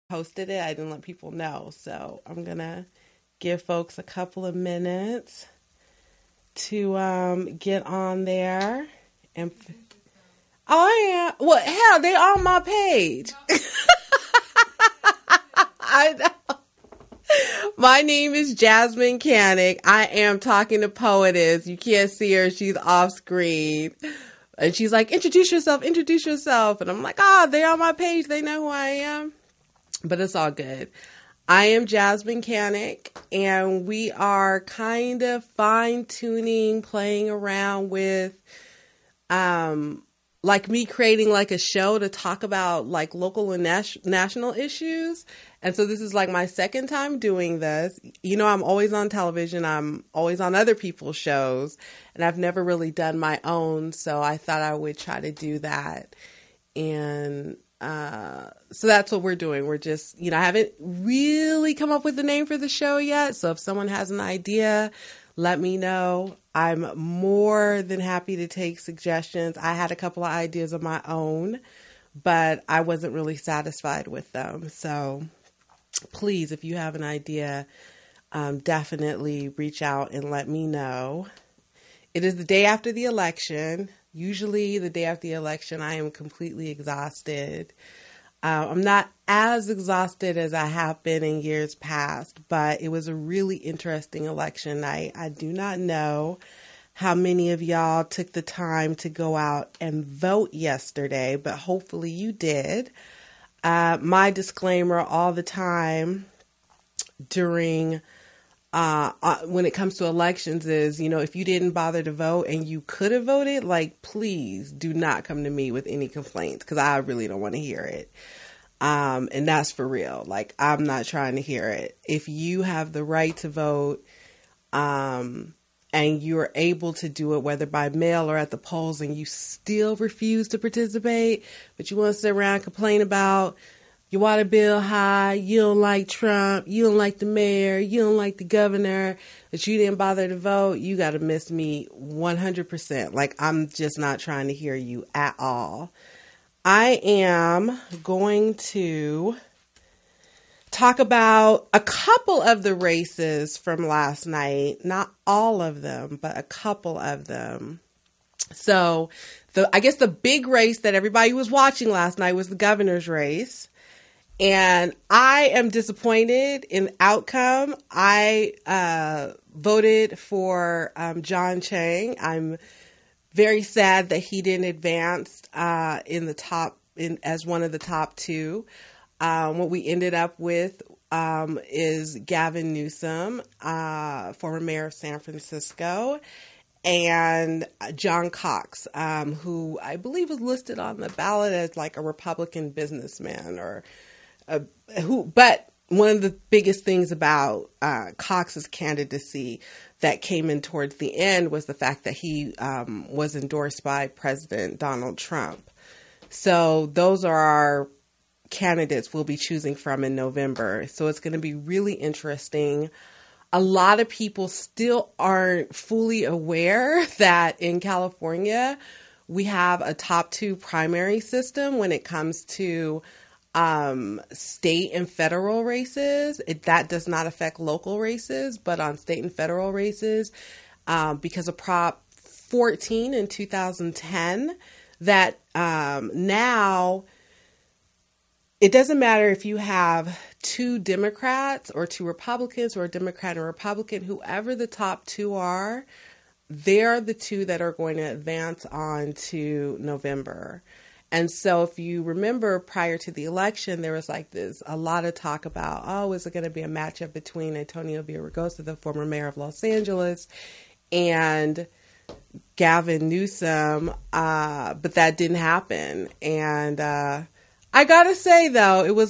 posted it. I didn't let people know. So I'm going to give folks a couple of minutes to get on there. And I am. Well, hell, they on my page. I know. My name is Jasmyne Cannick. I am talking to Poetess. You can't see her. She's off screen. And she's like, introduce yourself, introduce yourself. And I'm like, they're on my page. They know who I am. But it's all good. I am Jasmyne Cannick, and we are kind of fine-tuning, playing around with, like me creating like a show to talk about like local and national issues. And so this is like my second time doing this. You know, I'm always on television. I'm always on other people's shows, and I've never really done my own. So I thought I would try to do that. And so that's what we're doing. We're just, I haven't really come up with the name for the show yet. So if someone has an idea, let me know. I'm more than happy to take suggestions. I had a couple of ideas of my own, but I wasn't really satisfied with them. So please, if you have an idea, definitely reach out and let me know. It is the day after the election. Usually the day after the election, I am completely exhausted. I'm not as exhausted as I have been in years past, but it was a really interesting election night. I do not know how many of y'all took the time to go out and vote yesterday, but hopefully you did. My disclaimer all the time during when it comes to elections is, if you didn't bother to vote and you could have voted, like, please do not come to me with any complaints, because I really don't want to hear it. And that's for real. Like, I'm not trying to hear it. If you have the right to vote, and you're able to do it, whether by mail or at the polls, and you still refuse to participate, but you want to sit around and complain about your water bill high, you don't like Trump, you don't like the mayor, you don't like the governor, that you didn't bother to vote, you got to miss me 100%. Like, I'm just not trying to hear you at all. I am going to talk about a couple of the races from last night. Not all of them, but a couple of them. So I guess the big race that everybody was watching last night was the governor's race. And I am disappointed in the outcome. I voted for John Chang. I'm very sad that he didn't advance as one of the top two. What we ended up with is Gavin Newsom, former mayor of San Francisco, and John Cox, who I believe was listed on the ballot as like a Republican businessman but one of the biggest things about Cox's candidacy that came in towards the end was the fact that he was endorsed by President Donald Trump. So those are our candidates we'll be choosing from in November. So it's going to be really interesting. A lot of people still aren't fully aware that in California, we have a top two primary system when it comes to state and federal races. That does not affect local races, but on state and federal races, because of Prop 14 in 2010, that now it doesn't matter if you have two Democrats or two Republicans, or a Democrat and a Republican, whoever the top two are, they're the two that are going to advance on to November. And so if you remember, prior to the election, there was like a lot of talk about, is it going to be a matchup between Antonio Villaraigosa, the former mayor of Los Angeles, and Gavin Newsom, but that didn't happen. And I gotta say, though,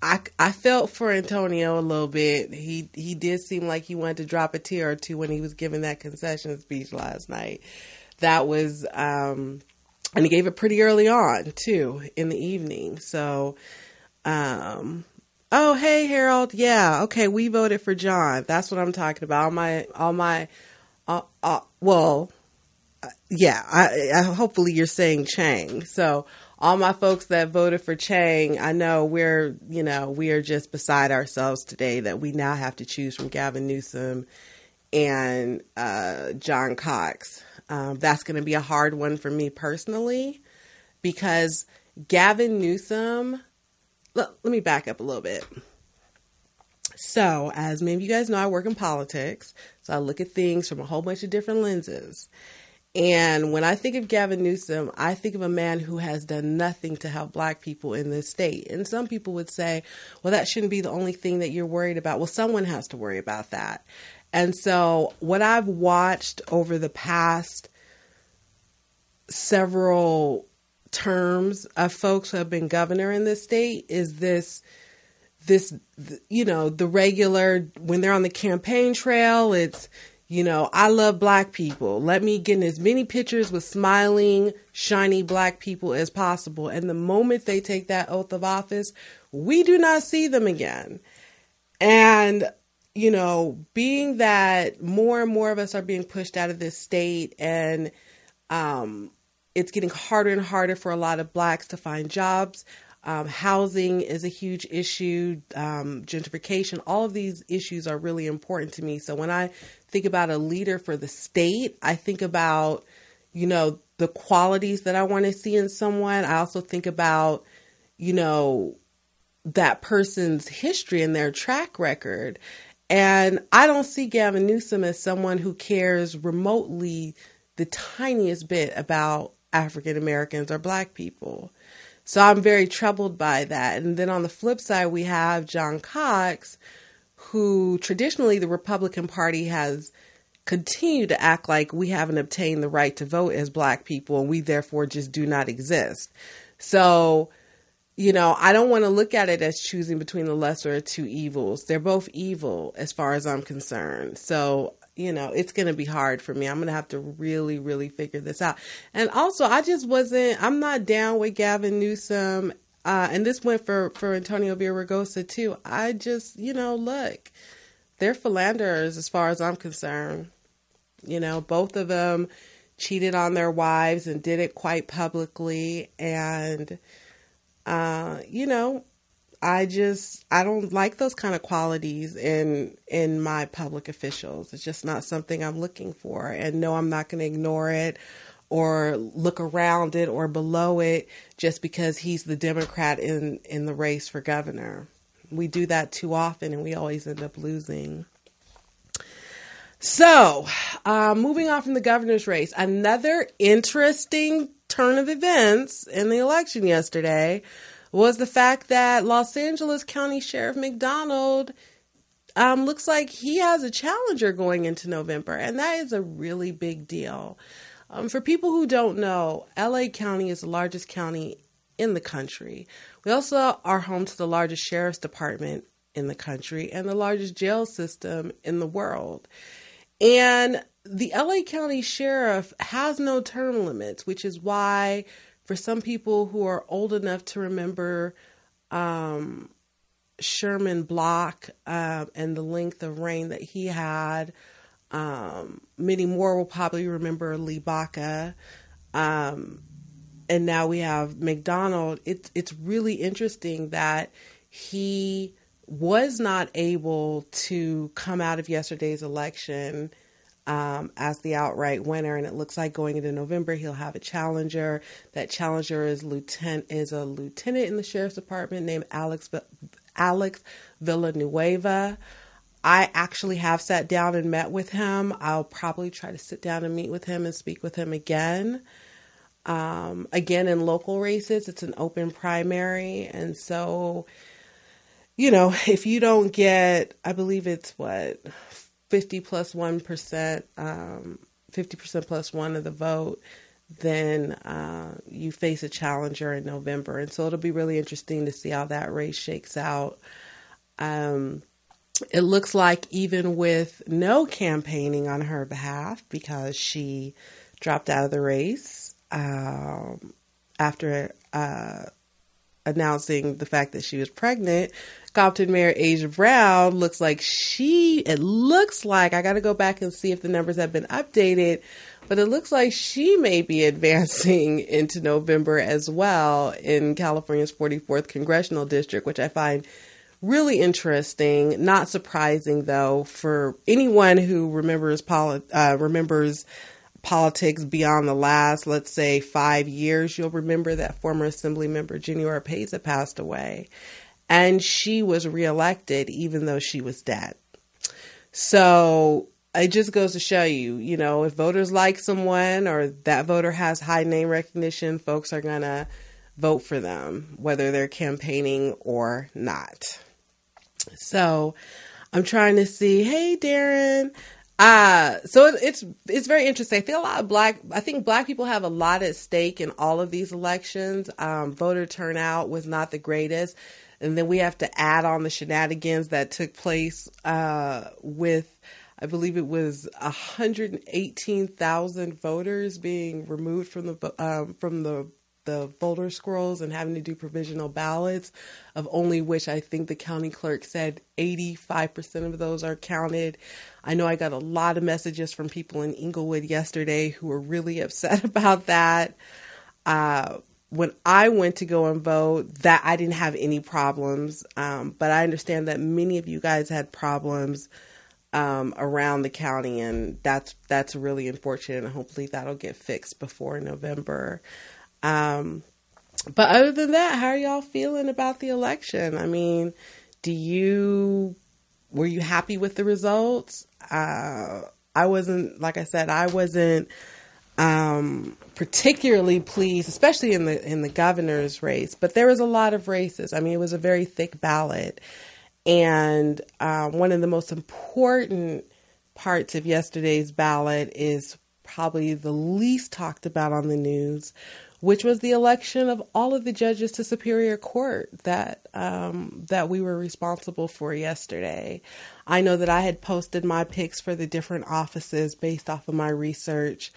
I felt for Antonio a little bit. He did seem like he wanted to drop a tear or two when he was giving that concession speech last night. That was... and he gave it pretty early on, too, in the evening. So, hey, Harold. Yeah, okay, we voted for John. That's what I'm talking about. Hopefully you're saying Chang. So all my folks that voted for Chang, I know we are just beside ourselves today that we now have to choose from Gavin Newsom and John Cox. That's going to be a hard one for me personally, because Gavin Newsom, let me back up a little bit. So, as many of you guys know, I work in politics, so I look at things from a whole bunch of different lenses. And when I think of Gavin Newsom, I think of a man who has done nothing to help Black people in this state. And some people would say, well, that shouldn't be the only thing that you're worried about. Well, someone has to worry about that. And so what I've watched over the past several terms of folks who have been governor in this state is this, the regular, when they're on the campaign trail, it's, I love Black people. Let me get in as many pictures with smiling, shiny Black people as possible. And the moment they take that oath of office, we do not see them again. And, being that more and more of us are being pushed out of this state, and it's getting harder and harder for a lot of Blacks to find jobs. Housing is a huge issue, gentrification, all of these issues are really important to me. So when I think about a leader for the state, I think about, the qualities that I want to see in someone. I also think about, that person's history and their track record. And I don't see Gavin Newsom as someone who cares remotely the tiniest bit about African Americans or Black people. So I'm very troubled by that. And then on the flip side, we have John Cox, who traditionally the Republican Party has continued to act like we haven't obtained the right to vote as Black people, and we therefore just do not exist. So, I don't want to look at it as choosing between the lesser of two evils. They're both evil as far as I'm concerned. So, it's going to be hard for me. I'm going to have to really, really figure this out. And also, I'm not down with Gavin Newsom. And this went for Antonio Villaraigosa too. I just, look, they're philanderers as far as I'm concerned. Both of them cheated on their wives and did it quite publicly. And, I don't like those kind of qualities in my public officials. It's just not something I'm looking for. And no, I'm not going to ignore it or look around it or below it just because he's the Democrat in the race for governor. We do that too often and we always end up losing. So, moving on from the governor's race, another interesting turn of events in the election yesterday was the fact that Los Angeles County Sheriff McDonald looks like he has a challenger going into November, and that is a really big deal. For people who don't know, LA County is the largest county in the country. We also are home to the largest sheriff's department in the country and the largest jail system in the world. And the LA County Sheriff has no term limits, which is why for some people who are old enough to remember Sherman Block and the length of reign that he had, many more will probably remember Lee Baca. And now we have McDonald. It's really interesting that he was not able to come out of yesterday's election as the outright winner, and it looks like going into November he'll have a challenger. That challenger is a lieutenant in the sheriff's department named Alex Villanueva. I actually have sat down and met with him. I'll probably try to sit down and meet with him and speak with him again. Again, in local races, it's an open primary, and so if you don't get, I believe it's 50 plus 1%, 50% plus one of the vote, then you face a challenger in November. And so it'll be really interesting to see how that race shakes out. It looks like even with no campaigning on her behalf, because she dropped out of the race after announcing the fact that she was pregnant, Compton Mayor Asia Brown looks like I got to go back and see if the numbers have been updated, But it looks like she may be advancing into November as well in California's 44th congressional district, which I find really interesting. Not surprising, though, for anyone who remembers politics beyond the last, let's say, 5 years. You'll remember that former Assembly member Jenny Orpeza passed away, and she was reelected even though she was dead. So it just goes to show you, you know, if voters like someone or that voter has high name recognition, folks are going to vote for them, whether they're campaigning or not. So I'm trying to see, hey, Darren. So it's very interesting. I think black people have a lot at stake in all of these elections. Voter turnout was not the greatest. And then we have to add on the shenanigans that took place with, I believe it was 118,000 voters being removed from the voter scrolls and having to do provisional ballots, of only which I think the county clerk said 85% of those are counted. I know I got a lot of messages from people in Inglewood yesterday who were really upset about that. When I went to go and vote, that I didn't have any problems, but I understand that many of you guys had problems around the county, and that's really unfortunate, and hopefully that'll get fixed before November. But other than that, how are y'all feeling about the election? I mean, were you happy with the results? I wasn't particularly pleased, especially in the governor's race, but there was a lot of races. I mean, it was a very thick ballot. And one of the most important parts of yesterday's ballot is probably the least talked about on the news, which was the election of all of the judges to Superior Court that we were responsible for yesterday. I know that I had posted my picks for the different offices based off of my research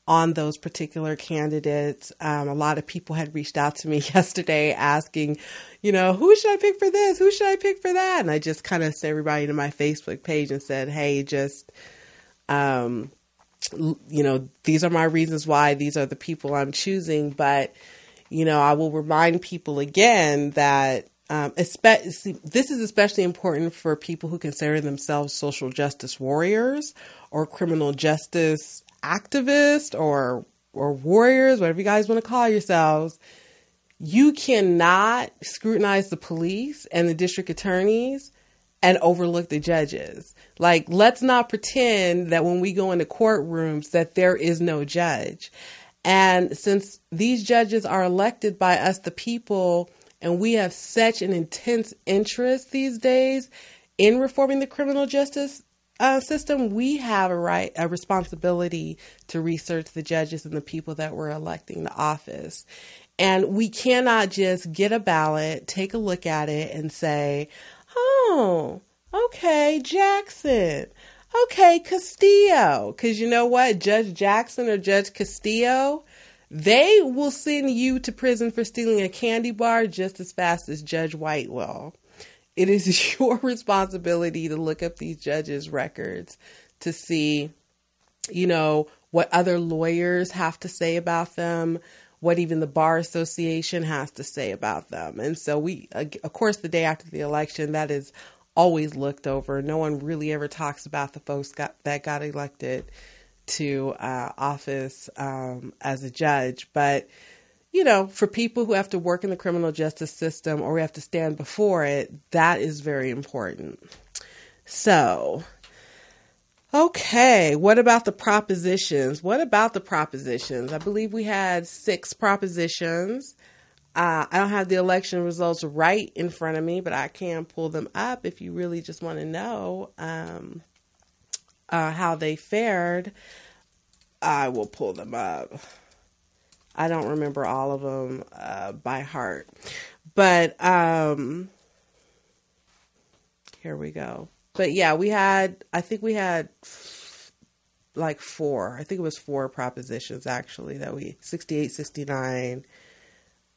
on those particular candidates. A lot of people had reached out to me yesterday asking, you know, who should I pick for this? Who should I pick for that? And I just kind of sent everybody to my Facebook page and said, hey, just, you know, these are my reasons why. These are the people I'm choosing. But, you know, I will remind people again that this is especially important for people who consider themselves social justice warriors or criminal justice activists or warriors, whatever you guys want to call yourselves. You cannot scrutinize the police and the district attorneys and overlook the judges. Like, let's not pretend that when we go into courtrooms that there is no judge. And since these judges are elected by us, the people, and we have such an intense interest these days in reforming the criminal justice system, we have a responsibility to research the judges and the people that we're electing to office. And we cannot just get a ballot, take a look at it and say, oh, okay, Jackson. Okay, Castillo. Because you know what? Judge Jackson or Judge Castillo, they will send you to prison for stealing a candy bar just as fast as Judge White will. It is your responsibility to look up these judges' records to see, you know, what other lawyers have to say about them, what even the Bar Association has to say about them. And so of course, the day after the election, that is always looked over. No one really ever talks about the folks that got elected to office as a judge. But, you know, for people who have to work in the criminal justice system or we have to stand before it, that is very important. So, okay, what about the propositions? I believe we had 6 propositions. I don't have the election results right in front of me, but I can pull them up if you really just want to know how they fared. I will pull them up. I don't remember all of them by heart. But here we go. But yeah, I think we had like 4. I think it was 4 propositions actually 68, 69,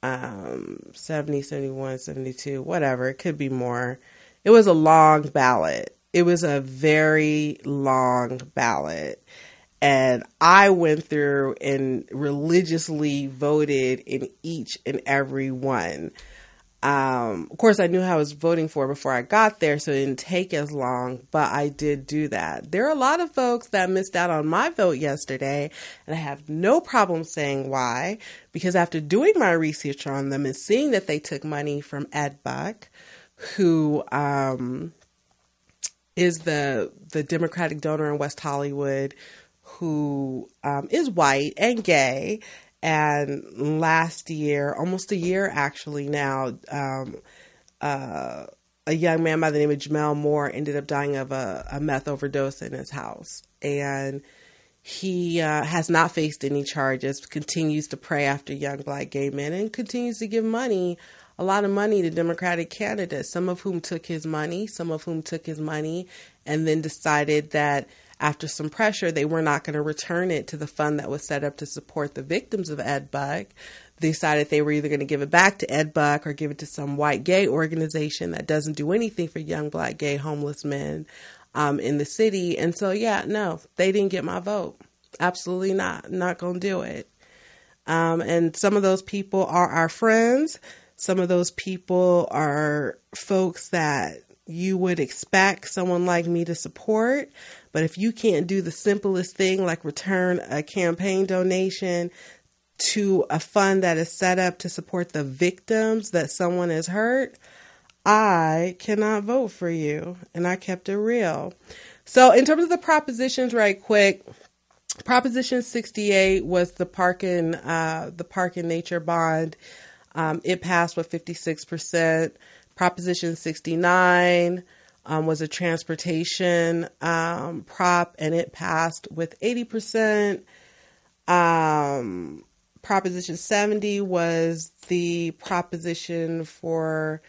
70, 71, 72, whatever. It could be more. It was a long ballot. It was a very long ballot. And I went through and religiously voted in each and every one. Of course, I knew who I was voting for before I got there, so it didn't take as long, but I did do that. There are a lot of folks that missed out on my vote yesterday, and I have no problem saying why, because after doing my research on them and seeing that they took money from Ed Buck, who is the Democratic donor in West Hollywood, who is white and gay. And last year, almost a year actually now, a young man by the name of Jamel Moore ended up dying of a meth overdose in his house. And he has not faced any charges, continues to pray after young Black gay men, and continues to give money, a lot of money to Democratic candidates, some of whom took his money and then decided that after some pressure, they were not going to return it to the fund that was set up to support the victims of Ed Buck. They decided they were either going to give it back to Ed Buck or give it to some white gay organization that doesn't do anything for young Black gay homeless men in the city. And so, no, they didn't get my vote. Absolutely not. Not going to do it. And some of those people are our friends. Some of those people are folks that you would expect someone like me to support. But if you can't do the simplest thing, like return a campaign donation to a fund that is set up to support the victims that someone has hurt, I cannot vote for you. And I kept it real. So in terms of the propositions, right quick, Proposition 68 was the park and nature bond. It passed with 56%. Proposition 69 was a transportation prop, and it passed with 80%. Proposition 70 was the proposition for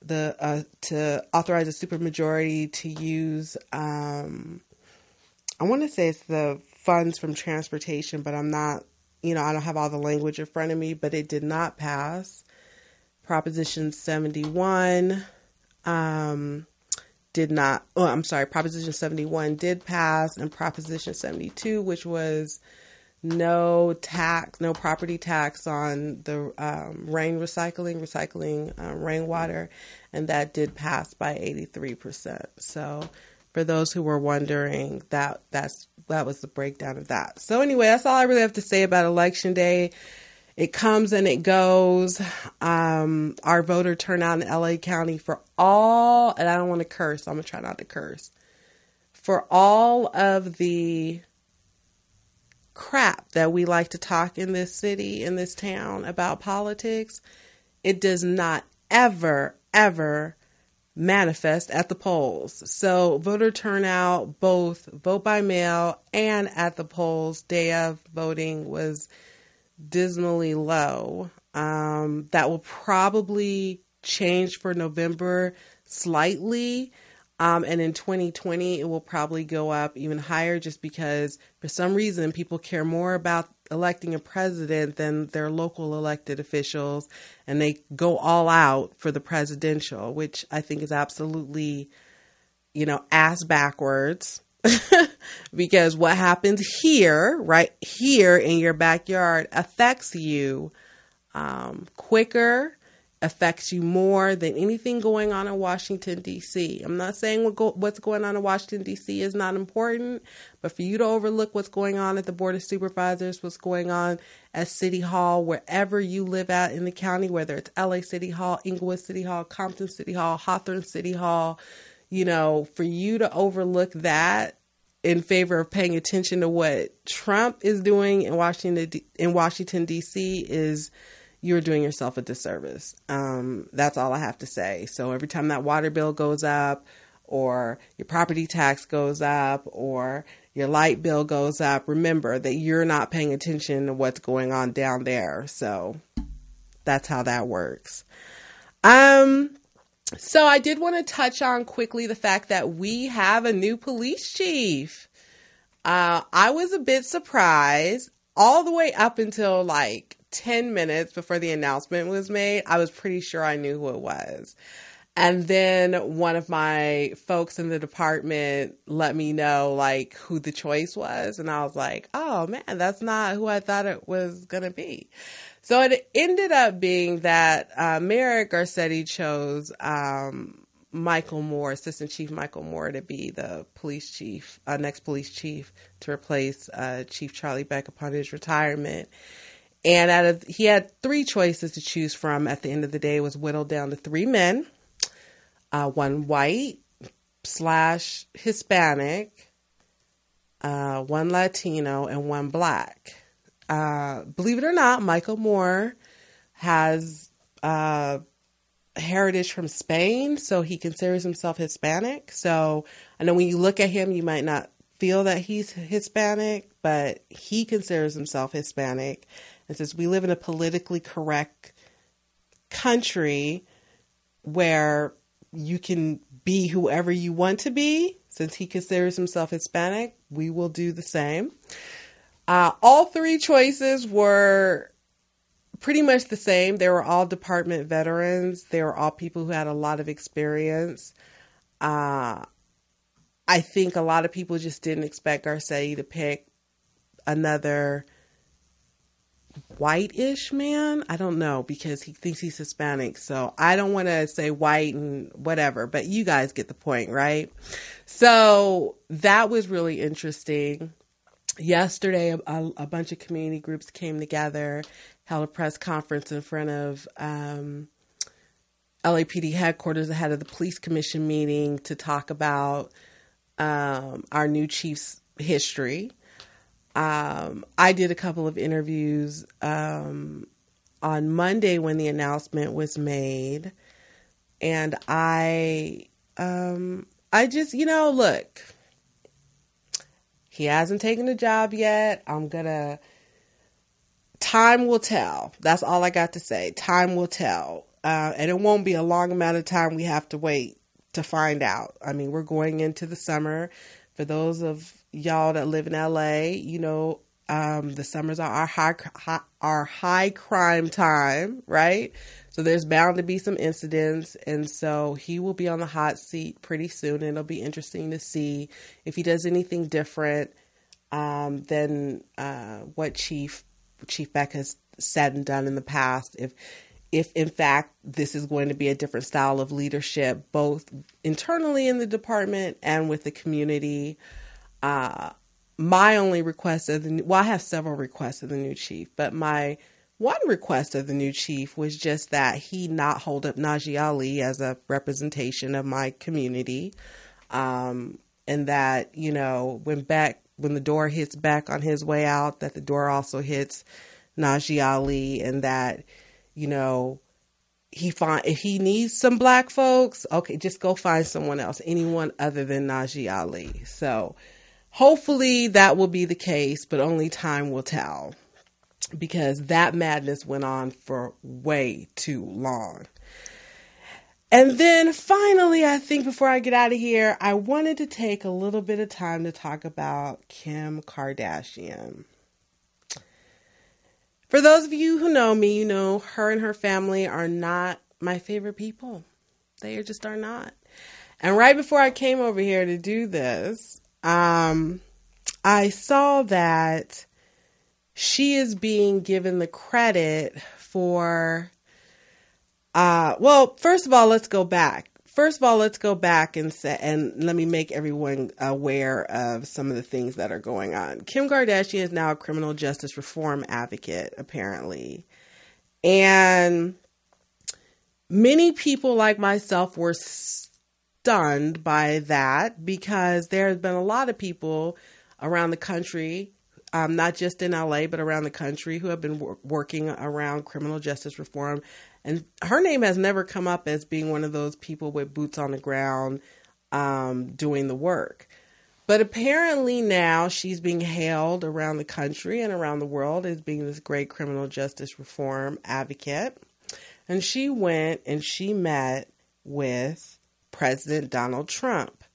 the to authorize a supermajority to use, I want to say it's the funds from transportation, but I'm not, I don't have all the language in front of me, but it did not pass. Proposition 71 Proposition 71 did pass, and Proposition 72, which was no property tax on the recycling rainwater, and that did pass by 83%. So for those who were wondering, that was the breakdown of that. So anyway, that's all I really have to say about Election Day. It comes and it goes. Our voter turnout in LA County for all, and I don't want to curse, so I'm going to try not to curse, for all of the crap that we like to talk in this city, in this town about politics, it does not ever, ever manifest at the polls. So voter turnout, both vote by mail and at the polls, day of voting, was dismally low. That will probably change for November slightly. And in 2020, it will probably go up even higher just because for some reason people care more about electing a president than their local elected officials. And they go all out for the presidential, which I think is absolutely, ass backwards. Because what happens here, right here in your backyard, affects you quicker, affects you more than anything going on in Washington, D.C. I'm not saying what's going on in Washington, D.C. is not important, but for you to overlook what's going on at the Board of Supervisors, what's going on at City Hall, wherever you live at in the county, whether it's L.A. City Hall, Inglewood City Hall, Compton City Hall, Hawthorne City Hall, for you to overlook that in favor of paying attention to what Trump is doing in Washington, D.C. is you're doing yourself a disservice. That's all I have to say. So every time that water bill goes up or your property tax goes up or your light bill goes up, remember that you're not paying attention to what's going on down there. So that's how that works. So I did want to touch on quickly the fact that we have a new police chief. I was a bit surprised all the way up until 10 minutes before the announcement was made. I was pretty sure I knew who it was. And then one of my folks in the department let me know like who the choice was. And I was like, oh man, that's not who I thought it was going to be. So it ended up being that Mayor Garcetti chose Michael Moore, Assistant Chief Michael Moore, to be the police chief, next police chief, to replace Chief Charlie Beck upon his retirement. And he had 3 choices to choose from. At the end of the day, it was whittled down to 3 men. One white / Hispanic, 1 Latino, and 1 Black. Believe it or not, Michael Moore has heritage from Spain, so he considers himself Hispanic. So I know when you look at him, you might not feel that he's Hispanic, but he considers himself Hispanic. And since we live in a politically correct country where you can be whoever you want to be, since he considers himself Hispanic, we will do the same. All 3 choices were pretty much the same. They were all department veterans. They were all people who had a lot of experience. I think a lot of people just didn't expect Garcetti to pick another white-ish man. I don't know, because he thinks he's Hispanic. So I don't want to say white and whatever, but you guys get the point, right? So that was really interesting. Yesterday, a bunch of community groups came together, held a press conference in front of LAPD headquarters ahead of the police commission meeting to talk about our new chief's history. I did a couple of interviews on Monday when the announcement was made, and I just, look, he hasn't taken the job yet. Time will tell. That's all I got to say. Time will tell. And it won't be a long amount of time we have to wait to find out. I mean, we're going into the summer. For those of y'all that live in LA, the summers are our high crime time, right? So there's bound to be some incidents. And so he will be on the hot seat pretty soon. And it'll be interesting to see if he does anything different than what Chief Beck has said and done in the past. If in fact this is going to be a different style of leadership, both internally in the department and with the community. My only request I have several requests of the new chief, but my one request of the new chief was just that he not hold up Najee Ali as a representation of my community. And that, when the door hits Beck on his way out, that the door also hits Najee Ali, and that, if he needs some black folks, okay, just go find someone else, anyone other than Najee Ali. So hopefully that will be the case, but only time will tell, because that madness went on for way too long. And then finally, I think before I get out of here, I wanted to take a little bit of time to talk about Kim Kardashian. For those of you who know me, her and her family are not my favorite people. They just are not. And right before I came over here to do this, I saw that she is being given the credit for, first of all, let's go back. And let me make everyone aware of some of the things that are going on. Kim Kardashian is now a criminal justice reform advocate, apparently. And many people like myself were stunned by that, because there have been a lot of people around the country, not just in LA, but around the country, who have been working around criminal justice reform. And her name has never come up as being one of those people with boots on the ground doing the work. But apparently now she's being hailed around the country and around the world as being this great criminal justice reform advocate. And she went and she met with President Donald Trump,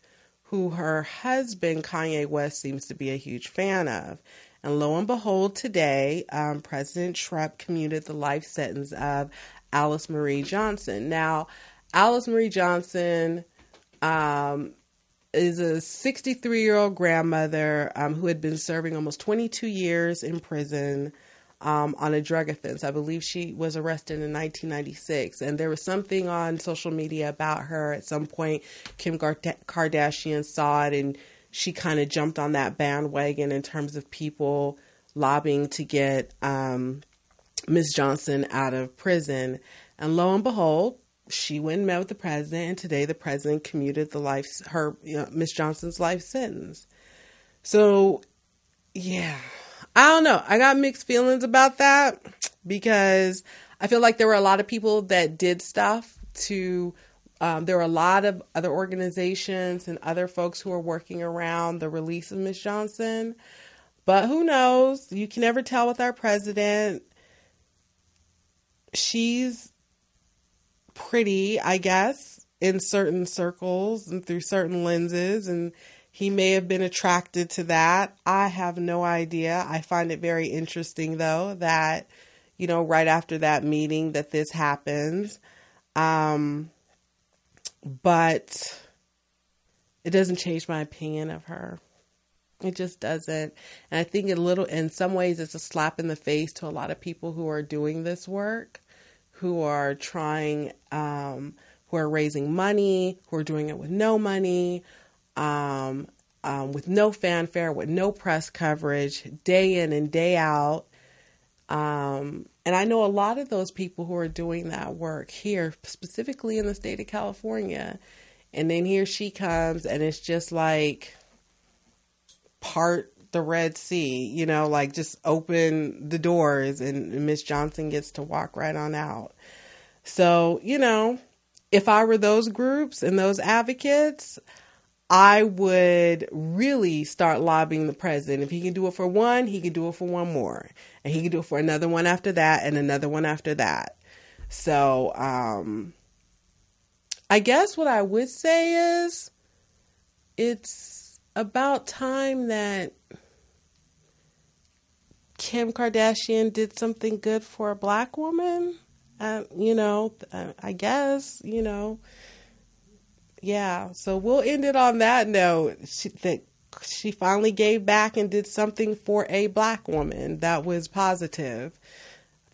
who her husband, Kanye West, seems to be a huge fan of. And lo and behold, today, President Trump commuted the life sentence of Alice Marie Johnson. Now, Alice Marie Johnson is a 63-year-old grandmother who had been serving almost 22 years in prison on a drug offense. I believe she was arrested in 1996. And there was something on social media about her. At some point, Kim Kardashian saw it, and she kind of jumped on that bandwagon in terms of people lobbying to get Ms. Johnson out of prison. And lo and behold, she went and met with the president, and today the president commuted Ms. Johnson's life sentence. So, yeah, I don't know. I got mixed feelings about that because I feel like there were a lot of people that did stuff to, there were a lot of other organizations and other folks who are working around the release of Ms. Johnson. But who knows? You can never tell with our president. She's pretty, I guess, in certain circles and through certain lenses, and he may have been attracted to that. I have no idea. I find it very interesting, though, that, right after that meeting that this happens. But it doesn't change my opinion of her. It just doesn't. And I think in some ways, it's a slap in the face to a lot of people who are doing this work, who are trying, who are raising money, who are doing it with no money, with no fanfare, with no press coverage, day in and day out. And I know a lot of those people who are doing that work here, specifically in the state of California. And then here she comes, and it's just like part the Red Sea, like just open the doors and Miss Johnson gets to walk right on out. So, if I were those groups and those advocates, I would really start lobbying the president. If he can do it for one, he can do it for one more. And he can do it for another one after that and another one after that. So, I guess what I would say is it's about time that Kim Kardashian did something good for a Black woman. I guess, yeah. So we'll end it on that note, that she finally gave back and did something for a Black woman that was positive.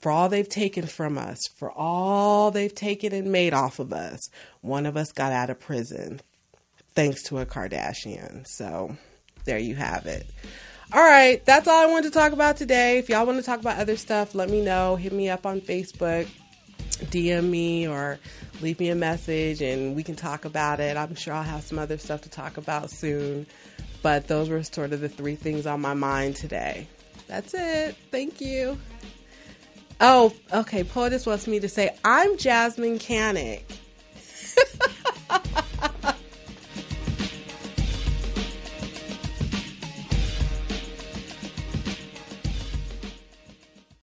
For all they've taken from us, for all they've taken and made off of us, one of us got out of prison thanks to a Kardashian. So there you have it. All right, that's all I wanted to talk about today. If y'all want to talk about other stuff, let me know. Hit me up on Facebook, DM me, or leave me a message and we can talk about it. I'm sure I'll have some other stuff to talk about soon. But those were sort of the 3 things on my mind today. That's it. Thank you. Oh, okay. Poetess wants me to say, I'm Jasmyne Cannick.